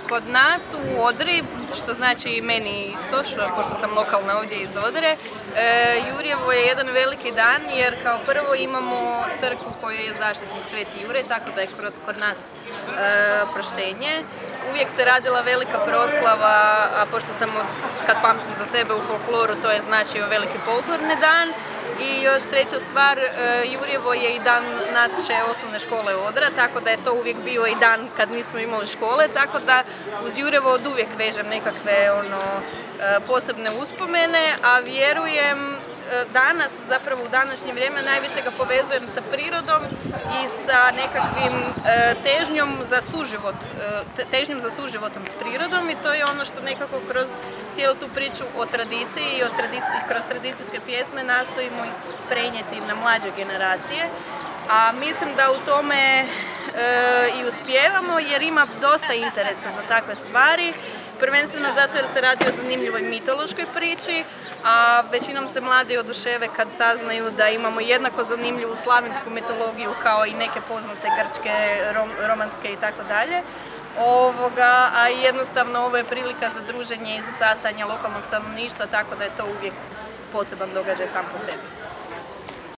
Kod nas u Odri, što znači i meni isto, pošto sam lokalna ovdje iz Odre, Jurjevo je jedan veliki dan jer kao prvo imamo crkvu koja je zaštitnik Sveti Jure, tako da je kod nas proštenje. Uvijek se radila velika proslava, a pošto sam kad pamtim za sebe u folkloru, to je značio veliki folklorni dan. I još treća stvar, Jurjevo je i dan naše osnovne škole Odra, tako da je to uvijek bio i dan kad nismo imali škole, tako da uz Jurjevo od uvijek vežem nekakve posebne uspomene, a vjerujem danas, zapravo u današnje vrijeme, najviše ga povezujem sa prirodom i sa nekakvim težnjom za suživotom s prirodom, i to je ono što nekako kroz cijelu tu priču o tradiciji i kroz tradicijske pjesme nastojimo prenijeti na mlađe generacije. A mislim da u tome i uspijevamo jer ima dosta interesa za takve stvari. Prvenstveno zato jer se radi o zanimljivoj mitološkoj priči, a većinom se mladi oduševe kad saznaju da imamo jednako zanimljivu slavensku mitologiju kao i neke poznate grčke, romanske i tako dalje. A jednostavno ovo je prilika za druženje i za sastajanje lokalnog stanovništva, tako da je to uvijek poseban događaj sam po sebi.